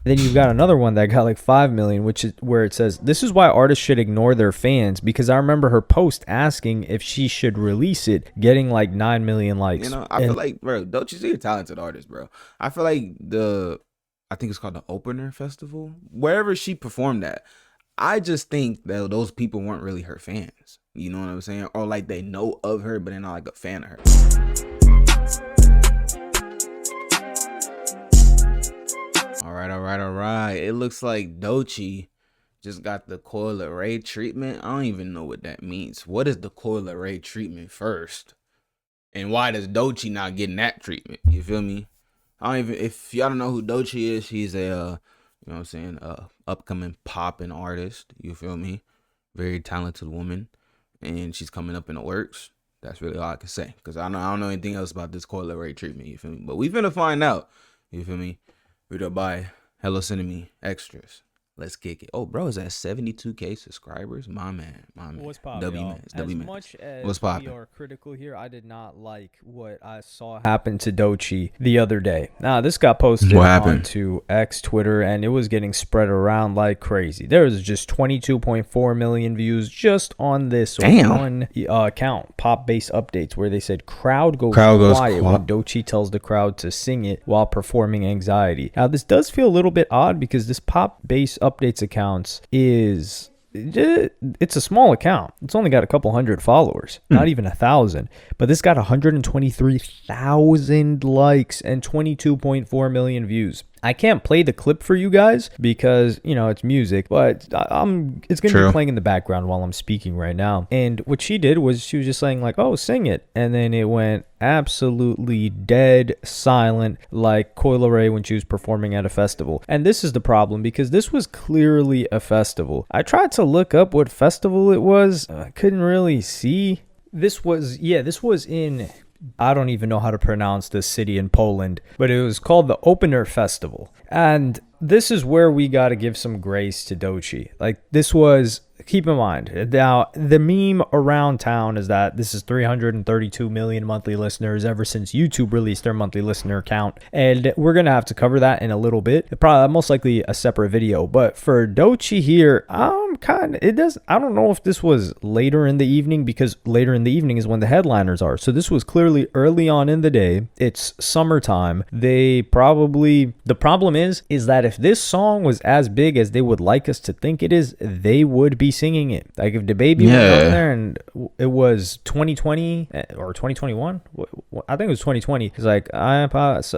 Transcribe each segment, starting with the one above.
Then you've got another one that got like 5 million, which is where it says, this is why artists should ignore their fans, because I remember her post asking if she should release it, getting like 9 million You likes. know, I feel And like, bro, Doechii, a talented artist, bro. I feel like I think it's called the Opener Festival, wherever she performed at. I just think that those people weren't really her fans. You know what I'm saying? Or like they know of her, but they're not like a fan of her. All right. It looks like Doechii just got the Coi Leray treatment. I don't even know what that means. What is the Coi Leray treatment first? And why does Doechii not getting that treatment? You feel me? I don't even, if y'all don't know who Doechii is, she's a you know what I'm saying, upcoming popping artist. You feel me? Very talented woman, and she's coming up in the works. That's really all I can say, because I don't know anything else about this Coi Leray treatment. You feel me? But we finna find out. You feel me? We're gonna buy Hello Cinnamon extras. Let's kick it. Oh, bro, is that 72K subscribers? My man. what's poppin', W y'all? man. As W man. much as What's we poppin'? are critical here, I did not like what I saw happen to Doechii the other day. Now, this got posted What happened? onto X, Twitter, and it was getting spread around like crazy. There was just 22.4 million views just on this Damn. one account, Pop Bass Updates, where they said crowd goes quiet when Doechii tells the crowd to sing it while performing Anxiety. Now, this does feel a little bit odd because this Pop Bass Updates account is, it's a small account. It's only got a couple hundred followers, not even 1,000. But this got 123,000 likes and 22.4 million views. I can't play the clip for you guys because, you know, it's music, but it's going to be playing in the background while I'm speaking right now. And what she did was she was just saying like, oh, sing it. And then it went absolutely dead silent like Coi Leray when she was performing at a festival. And this is the problem because this was clearly a festival. I tried to look up what festival it was. I couldn't really see. This was in, I don't even know how to pronounce this city in Poland, but it was called the Opener Festival. And this is where we got to give some grace to Doechii. Like, this was, keep in mind, now the meme around town is that this is 332 million monthly listeners ever since YouTube released their monthly listener count. And we're going to have to cover that in a little bit. Probably most likely a separate video. But for Doechii here, I don't know if this was later in the evening, because later in the evening is when the headliners are. So this was clearly early on in the day. It's summertime. The problem is that if this song was as big as they would like us to think it is, they would be singing it. Like if the baby went on there and it was 2020 or 2021, I think it was 2020. It's like,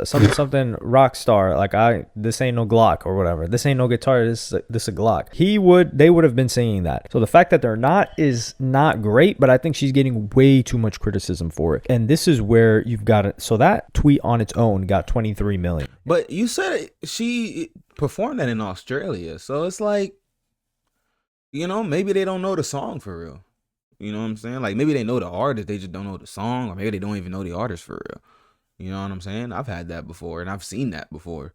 something rock star. Like this ain't no Glock or whatever. This ain't no guitar. This a Glock. They would have been singing that. So the fact that they're not is not great, but I think she's getting way too much criticism for it. And this is where you've got it. So that tweet on its own got 23 million. But you said she performed that in Australia, so it's like, you know, maybe they don't know the song for real. You know what I'm saying? Like maybe they know the artist, they just don't know the song, or maybe they don't even know the artist for real. You know what I'm saying? I've had that before, and I've seen that before.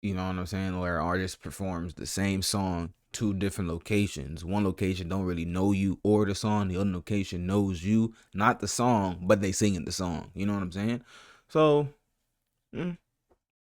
You know what I'm saying? Where an artist performs the same song, two different locations. One location don't really know you or the song. The other location knows you, not the song, but they singing the song. You know what I'm saying? So, I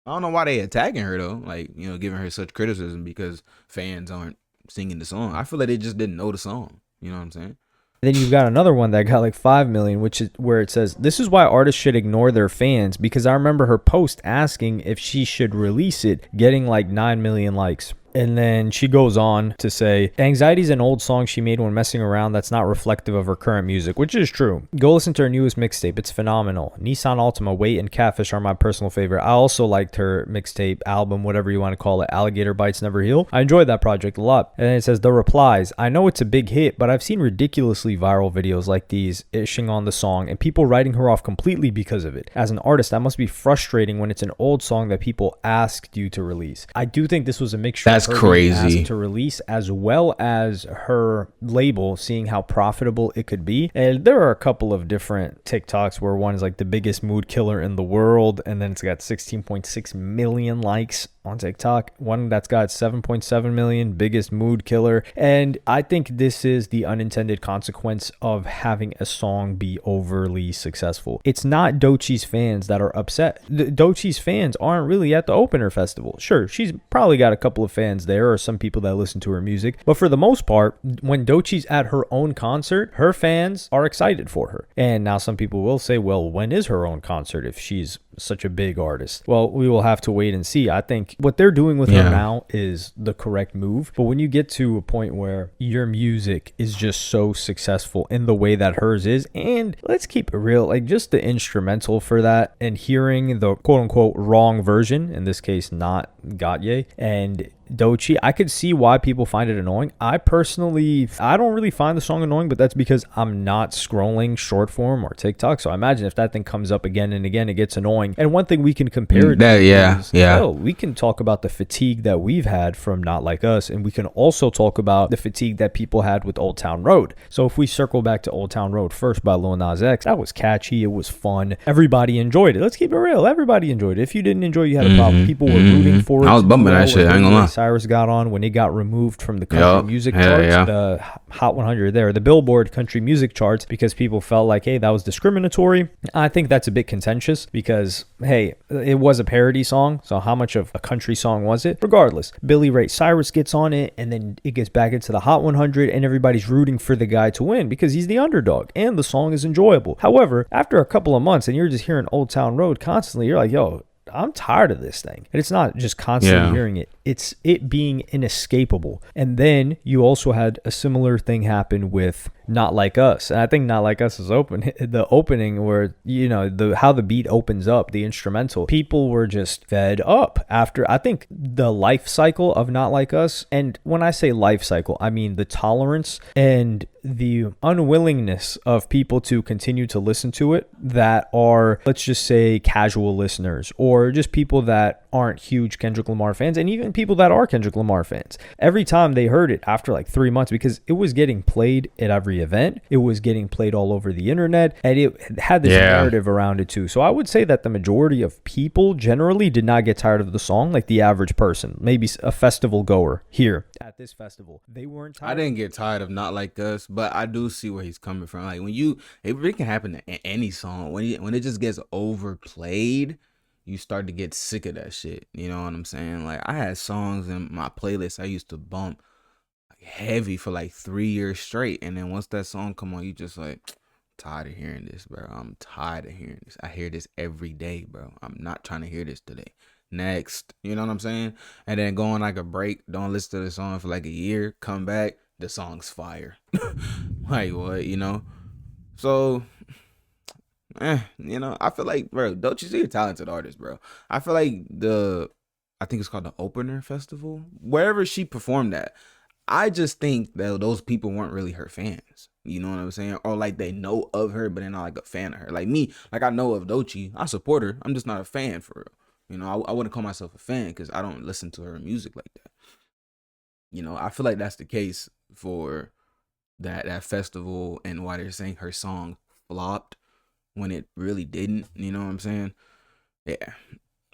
don't know why they attacking her though. Like, you know, giving her such criticism because fans aren't singing the song. I feel like they just didn't know the song. You know what I'm saying? Then you've got another one that got like 5 million, which is where it says, this is why artists should ignore their fans, because I remember her post asking if she should release it, getting like 9 million likes. And then she goes on to say, Anxiety is an old song she made when messing around that's not reflective of her current music, which is true. Go listen to her newest mixtape. It's phenomenal. Nissan Altima, Wait, and Catfish are my personal favorite. I also liked her mixtape, album, whatever you want to call it, Alligator Bites Never Heal. I enjoyed that project a lot. And then it says, the replies, I know it's a big hit, but I've seen ridiculously viral videos like these ishing on the song and people writing her off completely because of it. As an artist, that must be frustrating when it's an old song that people asked you to release. I do think this was a mixture. That's crazy to release, as well as her label seeing how profitable it could be. And there are a couple of different TikToks where one is like the biggest mood killer in the world, and then it's got 16.6 million likes on TikTok. One that's got 7.7 million, biggest mood killer. And I think this is the unintended consequence of having a song be overly successful. It's not Doechii's fans that are upset. Doechii's fans aren't really at the opener festival. Sure, she's probably got a couple of fans there or some people that listen to her music. But for the most part, when Doechii's at her own concert, her fans are excited for her. And now some people will say, well, when is her own concert if she's such a big artist? Well, we will have to wait and see. I think what they're doing with her now is the correct move. But when you get to a point where your music is just so successful in the way that hers is, and let's keep it real, like just the instrumental for that and hearing the quote unquote wrong version, in this case, not Doechii and Doechii, I could see why people find it annoying. I don't really find the song annoying, but that's because I'm not scrolling short form or TikTok. So I imagine if that thing comes up again and again, it gets annoying. And one thing we can compare it to we can talk about the fatigue that we've had from Not Like Us, and we can also talk about the fatigue that people had with Old Town Road. So if we circle back to Old Town Road first by Lil Nas X, that was catchy, it was fun, everybody enjoyed it. Let's keep it real, everybody enjoyed it. If you didn't enjoy it, you had a problem. People were rooting for it. I was bumping that shit, I ain't gonna lie. Cyrus got on when it got removed from the country music charts, the Hot 100 there, the Billboard country music charts, because people felt like, hey, that was discriminatory. I think that's a bit contentious because, hey, it was a parody song, so how much of a country song was it? Regardless, Billy Ray Cyrus gets on it, and then it gets back into the Hot 100, and everybody's rooting for the guy to win because he's the underdog, and the song is enjoyable. However, after a couple of months, and you're just hearing Old Town Road constantly, you're like, yo, I'm tired of this thing. And it's not just constantly hearing it. It's it being inescapable. And then you also had a similar thing happen with Not Like Us. And I think Not Like Us is the opening where, you know, how the beat opens up, the instrumental. People were just fed up after, I think, the life cycle of Not Like Us. And when I say life cycle, I mean the tolerance and the unwillingness of people to continue to listen to it that are, let's just say, casual listeners or just people that aren't huge Kendrick Lamar fans, and even people that are Kendrick Lamar fans. Every time they heard it after like 3 months, because it was getting played at every event, it was getting played all over the internet, and it had this narrative around it too. So I would say that the majority of people generally did not get tired of the song, like the average person, maybe a festival goer here at this festival. They weren't tired. I didn't get tired of Not Like Us, but I do see where he's coming from. Like it can happen to any song. When it just gets overplayed, you start to get sick of that shit. You know what I'm saying? Like I had songs in my playlist I used to bump like heavy for like 3 years straight, and then once that song come on, you just like, tired of hearing this, bro. I'm tired of hearing this. I hear this every day, bro. I'm not trying to hear this today. Next, you know what I'm saying? And then go on like a break, don't listen to the song for like a year, come back, the song's fire. Like what, you know? So you know, I feel like, bro, Doechii's a talented artist, bro. I feel like I think it's called the Opener Festival, wherever she performed at. I just think that those people weren't really her fans. You know what I'm saying? Or like they know of her, but they're not like a fan of her. Like me, like I know of Doechii, I support her. I'm just not a fan for real. You know, I wouldn't call myself a fan because I don't listen to her music like that. You know, I feel like that's the case for that festival and why they're saying her song flopped when it really didn't. You know what I'm saying? Yeah.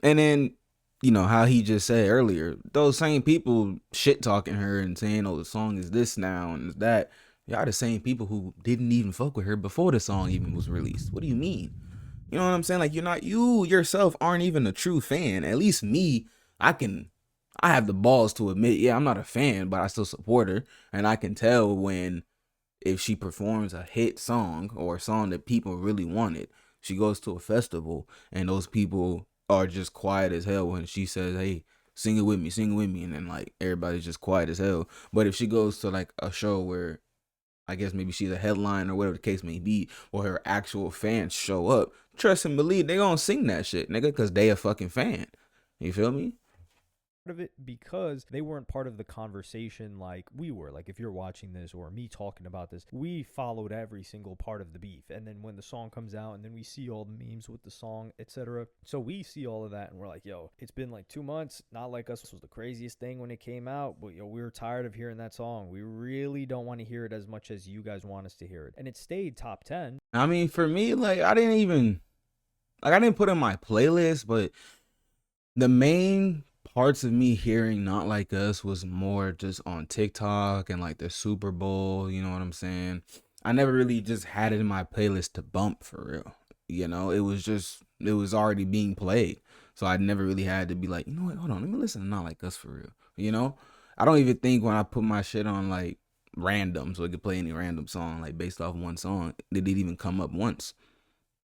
And then, you know, how he just said earlier, those same people shit talking her and saying, oh, the song is this now and that. Y'all the same people who didn't even fuck with her before the song even was released. What do you mean? You know what I'm saying? Like, you yourself aren't even a true fan. At least me, I have the balls to admit, yeah, I'm not a fan, but I still support her. And I can tell if she performs a hit song or a song that people really wanted, she goes to a festival and those people are just quiet as hell when she says, hey, sing it with me. And then like everybody's just quiet as hell. But if she goes to like a show where I guess maybe she's a headline or whatever the case may be, or her actual fans show up, trust and believe they gonna sing that shit, nigga, because they a fucking fan. You feel me? Of it because they weren't part of the conversation like we were. Like if you're watching this or me talking about this, we followed every single part of the beef, and then when the song comes out and then we see all the memes with the song, etc. So we see all of that and we're like, yo, it's been like 2 months. Not Like Us was the craziest thing when it came out, but yo, we were tired of hearing that song. We really don't want to hear it as much as you guys want us to hear it, and it stayed top 10. I mean, for me, like I didn't put in my playlist, but the main parts of me hearing Not Like Us was more just on TikTok and like the Super Bowl, you know what I'm saying? I never really just had it in my playlist to bump for real. It was already being played. So I never really had to be like, you know what, hold on, let me listen to Not Like Us for real. You know? I don't even think when I put my shit on like random, so it could play any random song, like based off one song, it didn't even come up once,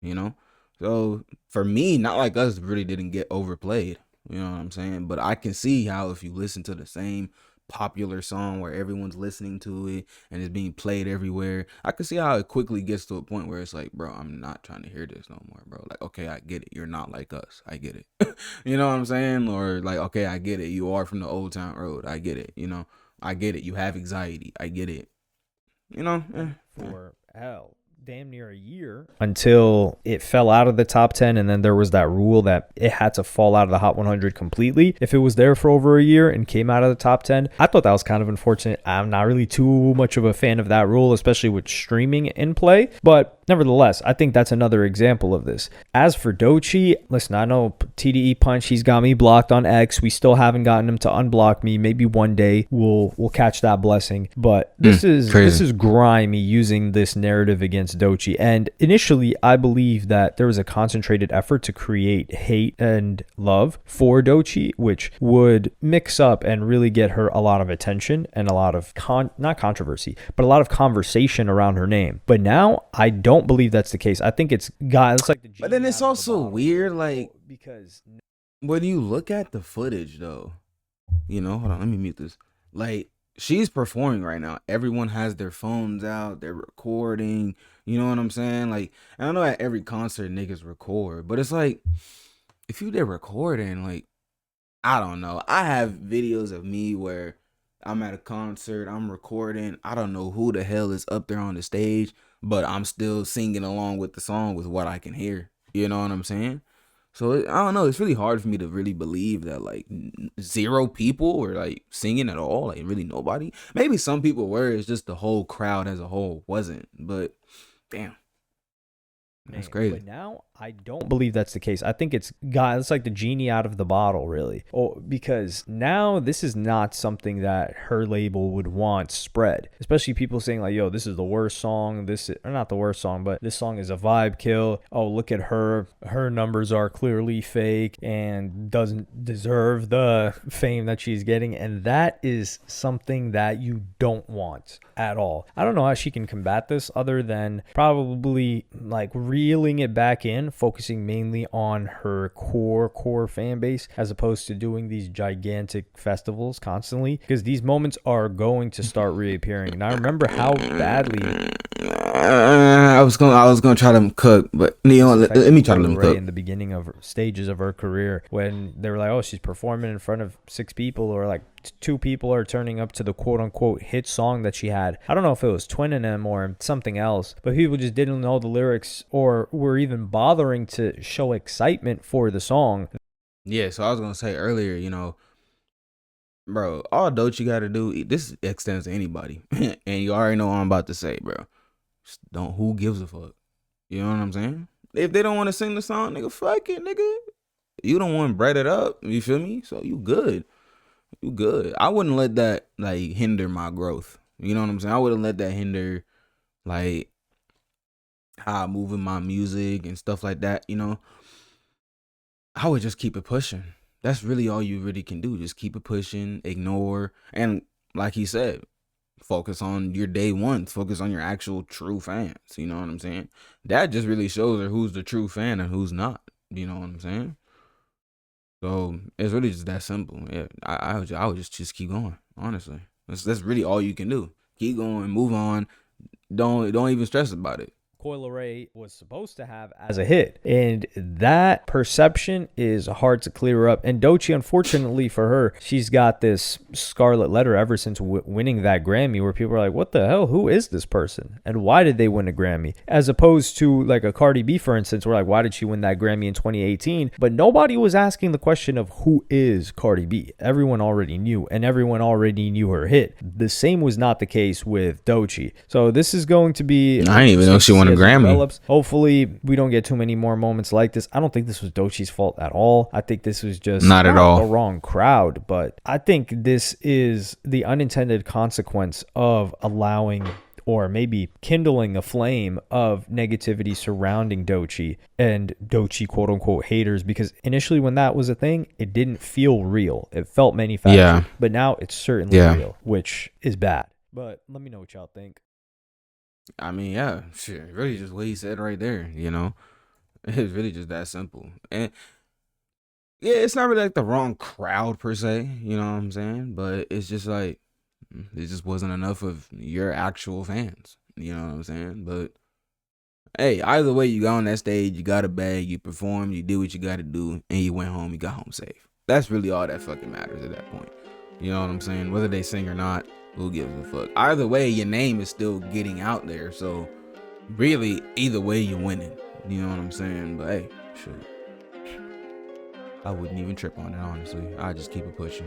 you know? So for me, Not Like Us really didn't get overplayed. You know what I'm saying? But I can see how if you listen to the same popular song where everyone's listening to it and it's being played everywhere, I can see how it quickly gets to a point where it's like, bro, I'm not trying to hear this no more, bro. Like, okay, I get it. You're not like us. I get it. You know what I'm saying? Or like, okay, I get it. You are from the Old Town Road. I get it. You know, I get it. You have anxiety. I get it. You know, for hell, damn near a year until it fell out of the top 10, and then there was that rule that it had to fall out of the Hot 100 completely if it was there for over a year and came out of the top 10. I thought that was kind of unfortunate. I'm not really too much of a fan of that rule, especially with streaming in play, but nevertheless, I think that's another example of this. As for Doechii, listen, I know TDE Punch, he's got me blocked on X. We still haven't gotten him to unblock me. Maybe one day we'll catch that blessing. But this is grimy using this narrative against Doechii. And initially, I believe that there was a concentrated effort to create hate and love for Doechii, which would mix up and really get her a lot of attention and a lot of not controversy, but a lot of conversation around her name. But now I don't believe that's the case. I think it's like the. But then it's also weird, like, because when you look at the footage, though, you know, hold on, let me mute this. Like, she's performing right now. Everyone has their phones out. They're recording. You know what I'm saying? Like, and I know at every concert niggas record, but it's like, if you did recording, like, I don't know. I have videos of me where I'm at a concert, I'm recording. I don't know who the hell is up there on the stage, but I'm still singing along with the song with what I can hear. You know what I'm saying? So I don't know. It's really hard for me to really believe that like 0 people were like singing at all. Like really nobody. Maybe some people were. It's just the whole crowd as a whole wasn't. But damn, that's crazy. But now I don't believe that's the case. I think it's like the genie out of the bottle, really. Because now this is not something that her label would want spread. Especially people saying like, yo, this is the worst song. Or not the worst song, but this song is a vibe kill. Oh, look at her. Her numbers are clearly fake and doesn't deserve the fame that she's getting. And that is something that you don't want at all. I don't know how she can combat this other than probably like reeling it back in, focusing mainly on her core fan base as opposed to doing these gigantic festivals constantly, because these moments are going to start reappearing. And I remember how badly I was gonna try to cook, but you know, let me try to cook. In the beginning of stages of her career, when they were like, oh, she's performing in front of 6 people, or like 2 people are turning up to the quote unquote hit song that she had. I don't know if it was Twin and them or something else, but people just didn't know the lyrics or were even bothering to show excitement for the song. Yeah, so I was gonna say earlier, you know, bro, all Doechii gotta do, this extends to anybody, and you already know what I'm about to say, bro. Just don't, who gives a fuck? You know what I'm saying? If they don't want to sing the song, nigga, fuck it, nigga. You don't want to bread it up, you feel me? So you good. You good. I wouldn't let that like hinder my growth. You know what I'm saying? I wouldn't let that hinder like how I move in my music and stuff like that, you know? I would just keep it pushing. That's really all you really can do. Just keep it pushing, ignore, and like he said, focus on your day ones. Focus on your actual true fans. You know what I'm saying? That just really shows her who's the true fan and who's not. You know what I'm saying? So it's really just that simple. Yeah, I would just keep going. Honestly, that's really all you can do. Keep going, move on. Don't even stress about it. Coi Leray was supposed to have as a hit, and that perception is hard to clear up. And Doechii, unfortunately for her, she's got this scarlet letter ever since winning that Grammy, where people are like, what the hell, who is this person and why did they win a Grammy? As opposed to like a Cardi B, for instance, where like, why did she win that Grammy in 2018? But nobody was asking the question of who is Cardi B. Everyone already knew, and everyone already knew her hit. The same was not the case with Doechii. So this is going to be, I didn't even know she wanted Grammy. Develops. Hopefully, we don't get too many more moments like this. I don't think this was Doechii's fault at all. I think this was just not at all the wrong crowd, but I think this is the unintended consequence of allowing or maybe kindling a flame of negativity surrounding Doechii and Doechii quote unquote haters, because initially when that was a thing, it didn't feel real. It felt manufactured, but now it's certainly real, which is bad. But let me know what y'all think. I mean, yeah, shit, really just what he said right there, you know? It's really just that simple. And yeah, it's not really like the wrong crowd per se, you know what I'm saying? But it's just like, it just wasn't enough of your actual fans, you know what I'm saying? But hey, either way, you got on that stage, you got a bag, you performed, you did what you got to do, and you went home, you got home safe. That's really all that fucking matters at that point. You know what I'm saying? Whether they sing or not, who gives a fuck? Either way, your name is still getting out there. So really, either way, you're winning. You know what I'm saying? But hey, shit, I wouldn't even trip on it, honestly. I just keep it pushing.